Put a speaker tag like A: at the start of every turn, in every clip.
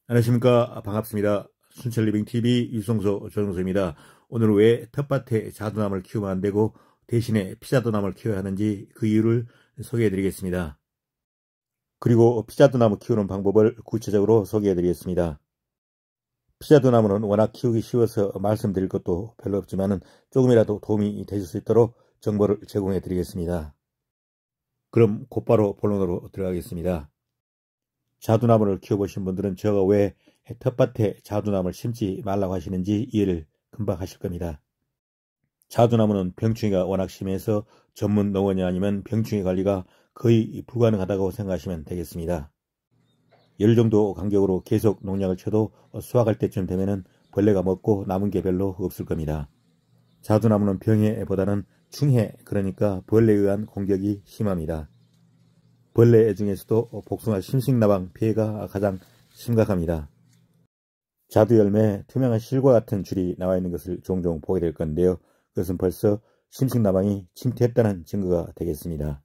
A: 안녕하십니까. 반갑습니다. 순천리빙TV 유성소 조정소입니다. 오늘은 왜 텃밭에 자두나무를 키우면 안되고 대신에 피자두나무를 키워야 하는지 그 이유를 소개해 드리겠습니다. 그리고 피자두나무 키우는 방법을 구체적으로 소개해 드리겠습니다. 피자두나무는 워낙 키우기 쉬워서 말씀드릴 것도 별로 없지만 조금이라도 도움이 되실 수 있도록 정보를 제공해 드리겠습니다. 그럼 곧바로 본론으로 들어가겠습니다. 자두나무를 키워보신 분들은 제가 왜 텃밭에 자두나무를 심지 말라고 하시는지 이해를 금방 하실 겁니다. 자두나무는 병충해가 워낙 심해서 전문 농원이 아니면 병충해 관리가 거의 불가능하다고 생각하시면 되겠습니다. 열 정도 간격으로 계속 농약을 쳐도 수확할 때쯤 되면 벌레가 먹고 남은 게 별로 없을 겁니다. 자두나무는 병해보다는 충해, 그러니까 벌레에 의한 공격이 심합니다. 벌레 중에서도 복숭아 심식나방 피해가 가장 심각합니다. 자두 열매에 투명한 실과 같은 줄이 나와 있는 것을 종종 보게 될 건데요. 그것은 벌써 심식나방이 침투했다는 증거가 되겠습니다.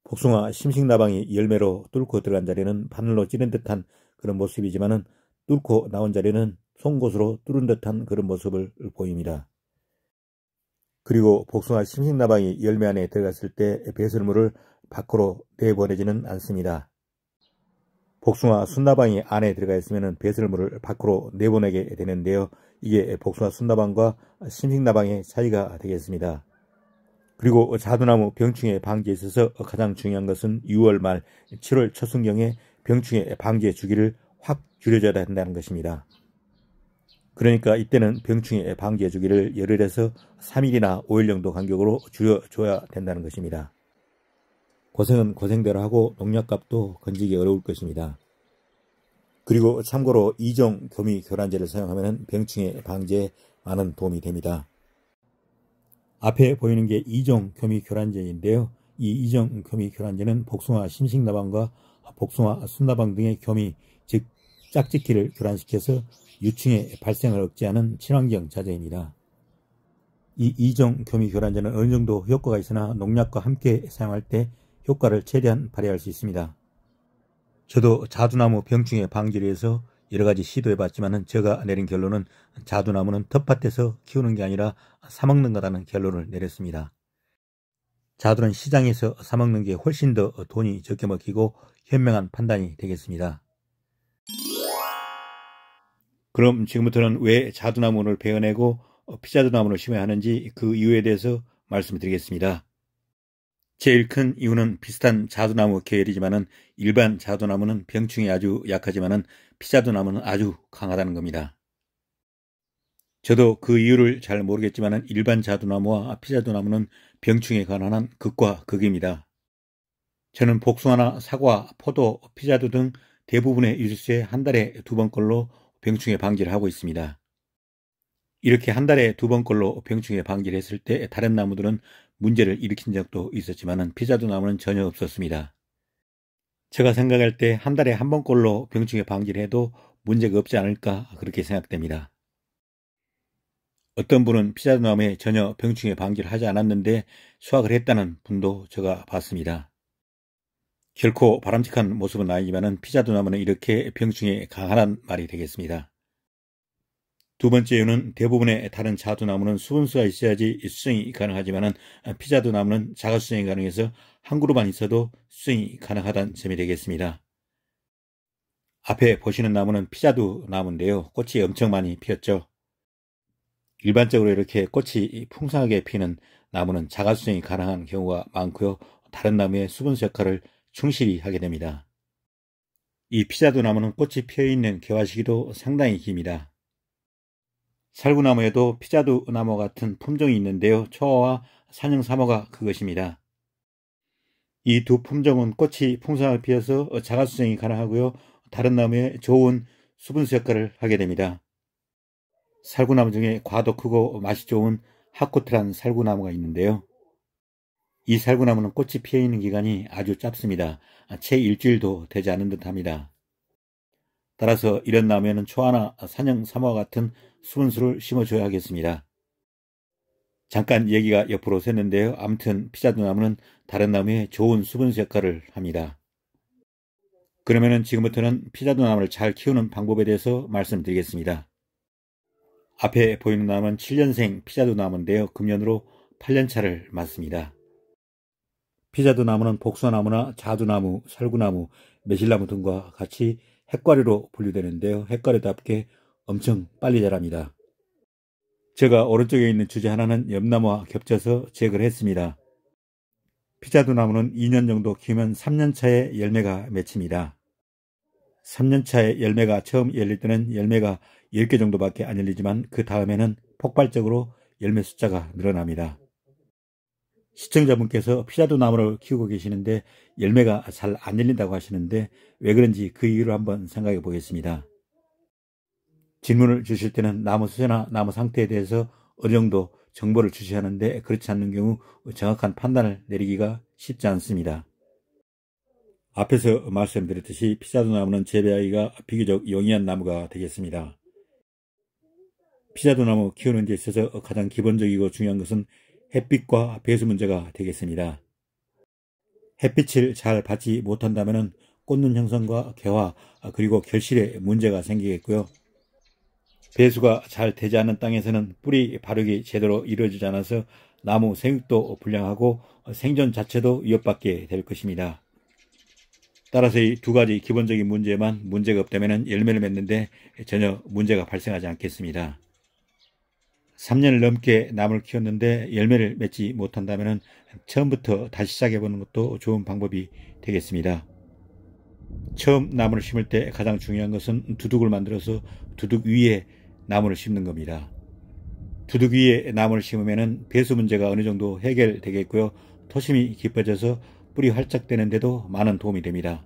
A: 복숭아 심식나방이 열매로 뚫고 들어간 자리는 바늘로 찌른 듯한 그런 모습이지만 뚫고 나온 자리는 송곳으로 뚫은 듯한 그런 모습을 보입니다. 그리고 복숭아 심식나방이 열매 안에 들어갔을 때 배설물을 밖으로 내보내지는 않습니다. 복숭아 순나방이 안에 들어가 있으면 배설물을 밖으로 내보내게 되는데요. 이게 복숭아 순나방과 심식나방의 차이가 되겠습니다. 그리고 자두나무 병충해 방지에 있어서 가장 중요한 것은 6월 말 7월 초순경에 병충해 방지의 주기를 확 줄여줘야 된다는 것입니다. 그러니까 이때는 병충해 방지의 주기를 열흘에서 3일이나 5일 정도 간격으로 줄여줘야 된다는 것입니다. 고생은 고생대로 하고 농약값도 건지기 어려울 것입니다. 그리고 참고로 이종 교미 교란제를 사용하면 병충해 방지에 많은 도움이 됩니다. 앞에 보이는 게 이종 교미 교란제인데요. 이 이종 교미 교란제는 복숭아 심식나방과 복숭아 순나방 등의 교미, 즉 짝짓기를 교란시켜서 유충의 발생을 억제하는 친환경 자재입니다. 이 이종 교미 교란제는 어느 정도 효과가 있으나 농약과 함께 사용할 때 효과를 최대한 발휘할 수 있습니다. 저도 자두나무 병충해 방지를 위해서 여러가지 시도해봤지만 제가 내린 결론은 자두나무는 텃밭에서 키우는 게 아니라 사먹는 거라는 결론을 내렸습니다. 자두는 시장에서 사먹는 게 훨씬 더 돈이 적게 먹히고 현명한 판단이 되겠습니다. 그럼 지금부터는 왜 자두나무를 베어내고 피자두나무를 심어야 하는지 그 이유에 대해서 말씀드리겠습니다. 제일 큰 이유는 비슷한 자두나무 계열이지만 일반 자두나무는 병충해 아주 약하지만 피자두나무는 아주 강하다는 겁니다. 저도 그 이유를 잘 모르겠지만 일반 자두나무와 피자두나무는 병충해에 관한 극과 극입니다. 저는 복숭아나 사과, 포도, 피자두 등 대부분의 유수에 한 달에 2번꼴로 병충해 방지를 하고 있습니다. 이렇게 한 달에 2번꼴로 병충해 방지를 했을 때 다른 나무들은 문제를 일으킨 적도 있었지만 피자두나무는 전혀 없었습니다. 제가 생각할 때 한 달에 1번꼴로 병충해 방지를 해도 문제가 없지 않을까 그렇게 생각됩니다. 어떤 분은 피자두나무에 전혀 병충해 방지를 하지 않았는데 수확을 했다는 분도 제가 봤습니다. 결코 바람직한 모습은 아니지만 피자두나무는 이렇게 병충해에 강하다는 말이 되겠습니다. 두 번째 이유는 대부분의 다른 자두나무는 수분수가 있어야지 수정이 가능하지만 피자두나무는 자가 수정이 가능해서 한 그루만 있어도 수정이 가능하다는 점이 되겠습니다. 앞에 보시는 나무는 피자두나무인데요. 꽃이 엄청 많이 피었죠. 일반적으로 이렇게 꽃이 풍성하게 피는 나무는 자가 수정이 가능한 경우가 많고요. 다른 나무의 수분수 역할을 충실히 하게 됩니다. 이 피자두나무는 꽃이 피어있는 개화 시기도 상당히 깁니다. 살구나무에도 피자두나무 같은 품종이 있는데요. 초화와 산영삼호가 그것입니다. 이 두 품종은 꽃이 풍성하게 피어서 자가수정이 가능하고요. 다른 나무에 좋은 수분수 역할을 하게 됩니다. 살구나무 중에 과도 크고 맛이 좋은 하코트라는 살구나무가 있는데요. 이 살구나무는 꽃이 피어있는 기간이 아주 짧습니다. 채 일주일도 되지 않은 듯 합니다. 따라서 이런 나무에는 초화나 산영삼호와 같은 수분수를 심어줘야 하겠습니다. 잠깐 얘기가 옆으로 샜는데요. 아무튼 피자두나무는 다른 나무에 좋은 수분수 역할을 합니다. 그러면은 지금부터는 피자도나무를 잘 키우는 방법에 대해서 말씀드리겠습니다. 앞에 보이는 나무는 7년생 피자도나무인데요. 금년으로 8년차를 맞습니다. 피자도나무는 복숭아나무나 자두나무, 살구나무, 매실나무 등과 같이 핵과류로 분류되는데요. 핵과류답게 엄청 빨리 자랍니다. 제가 오른쪽에 있는 주제 하나는 엽나무와 겹쳐서 제거를 했습니다. 피자도나무는 2년 정도 키우면 3년차에 열매가 맺힙니다. 3년차에 열매가 처음 열릴 때는 열매가 10개 정도밖에 안 열리지만 그 다음에는 폭발적으로 열매 숫자가 늘어납니다. 시청자분께서 피자도나무를 키우고 계시는데 열매가 잘 안 열린다고 하시는데 왜 그런지 그 이유를 한번 생각해 보겠습니다. 질문을 주실 때는 나무 수세나 나무 상태에 대해서 어느 정도 정보를 주셔야 하는데 그렇지 않는 경우 정확한 판단을 내리기가 쉽지 않습니다. 앞에서 말씀드렸듯이 피자도나무는 재배하기가 비교적 용이한 나무가 되겠습니다. 피자도나무 키우는 데 있어서 가장 기본적이고 중요한 것은 햇빛과 배수 문제가 되겠습니다. 햇빛을 잘 받지 못한다면 꽃눈 형성과 개화 그리고 결실에 문제가 생기겠고요. 배수가 잘 되지 않는 땅에서는 뿌리 발육이 제대로 이루어지지 않아서 나무 생육도 불량하고 생존 자체도 위협받게 될 것입니다. 따라서 이 두 가지 기본적인 문제만 문제가 없다면 열매를 맺는데 전혀 문제가 발생하지 않겠습니다. 3년을 넘게 나무를 키웠는데 열매를 맺지 못한다면 처음부터 다시 시작해보는 것도 좋은 방법이 되겠습니다. 처음 나무를 심을 때 가장 중요한 것은 두둑을 만들어서 두둑 위에 나무를 심는 겁니다. 두둑 위에 나무를 심으면 배수 문제가 어느 정도 해결되겠고요. 토심이 깊어져서 뿌리 활짝 되는데도 많은 도움이 됩니다.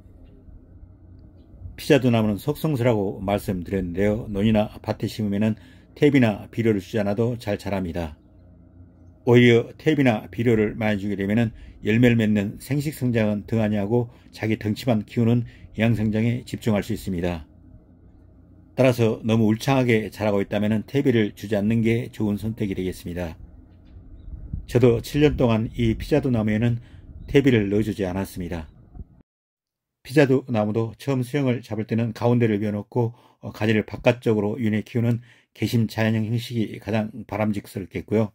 A: 피자도나무는 속성수라고 말씀드렸는데요. 논이나 밭에 심으면 탭이나 비료를 주지 않아도 잘 자랍니다. 오히려 탭이나 비료를 많이 주게 되면 열매를 맺는 생식성장은 등한히 하고 자기 덩치만 키우는 영양성장에 집중할 수 있습니다. 따라서 너무 울창하게 자라고 있다면 탭을 주지 않는 게 좋은 선택이 되겠습니다. 저도 7년 동안 이 피자도나무에는 탭을 넣어주지 않았습니다. 피자도나무도 처음 수영을 잡을 때는 가운데를 비워놓고 가지를 바깥쪽으로 윤회 키우는 개심 자연형 형식이 가장 바람직스럽겠고요.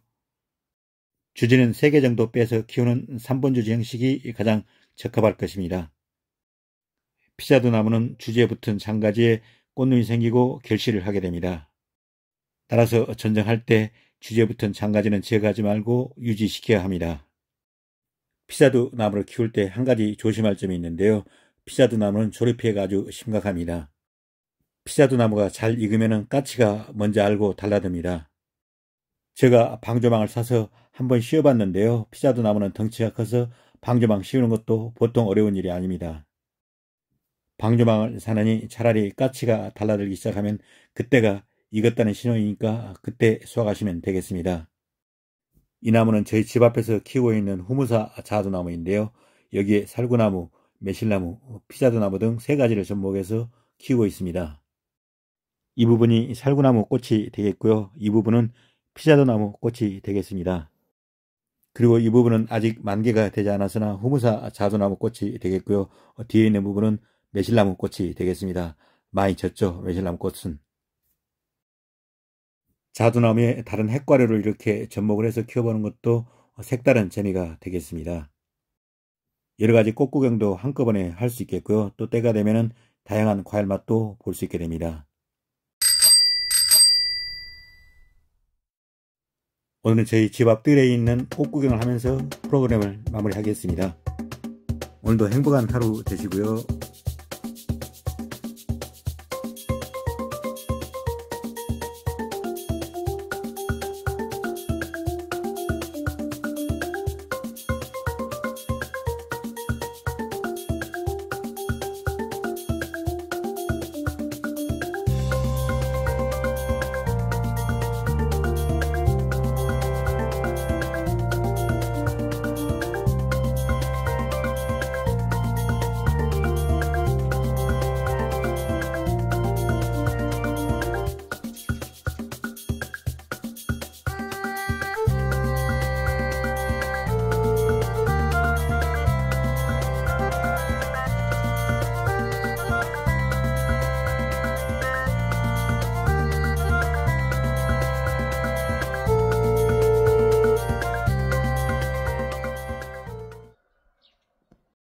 A: 주지는 3개 정도 빼서 키우는 3번 주지 형식이 가장 적합할 것입니다. 피자도나무는 주지에 붙은 장가지에 꽃눈이 생기고 결실을 하게 됩니다. 따라서 전정할 때 주지에 붙은 장가지는 제거하지 말고 유지시켜야 합니다. 피자도나무를 키울 때 한 가지 조심할 점이 있는데요. 피자도나무는 조립피해가 아주 심각합니다. 피자도나무가 잘 익으면 까치가 먼저 알고 달라듭니다. 제가 방조망을 사서 한번 씌워봤는데요. 피자도나무는 덩치가 커서 방조망 씌우는 것도 보통 어려운 일이 아닙니다. 방조망을 사느니 차라리 까치가 달라들기 시작하면 그때가 익었다는 신호이니까 그때 수확하시면 되겠습니다. 이 나무는 저희 집 앞에서 키우고 있는 후무사 자두나무인데요. 여기에 살구나무, 매실나무, 피자도나무 등 3가지를 접목해서 키우고 있습니다. 이 부분이 살구나무 꽃이 되겠고요. 이 부분은 피자도나무 꽃이 되겠습니다. 그리고 이 부분은 아직 만개가 되지 않았으나 후무사 자두나무 꽃이 되겠고요. 뒤에 있는 부분은 매실나무 꽃이 되겠습니다. 많이 졌죠, 매실나무 꽃은. 자두나무에 다른 핵과류를 이렇게 접목을 해서 키워보는 것도 색다른 재미가 되겠습니다. 여러가지 꽃 구경도 한꺼번에 할 수 있겠고요. 또 때가 되면 다양한 과일 맛도 볼 수 있게 됩니다. 오늘은 저희 집 앞 뜰에 있는 꽃 구경을 하면서 프로그램을 마무리하겠습니다. 오늘도 행복한 하루 되시고요.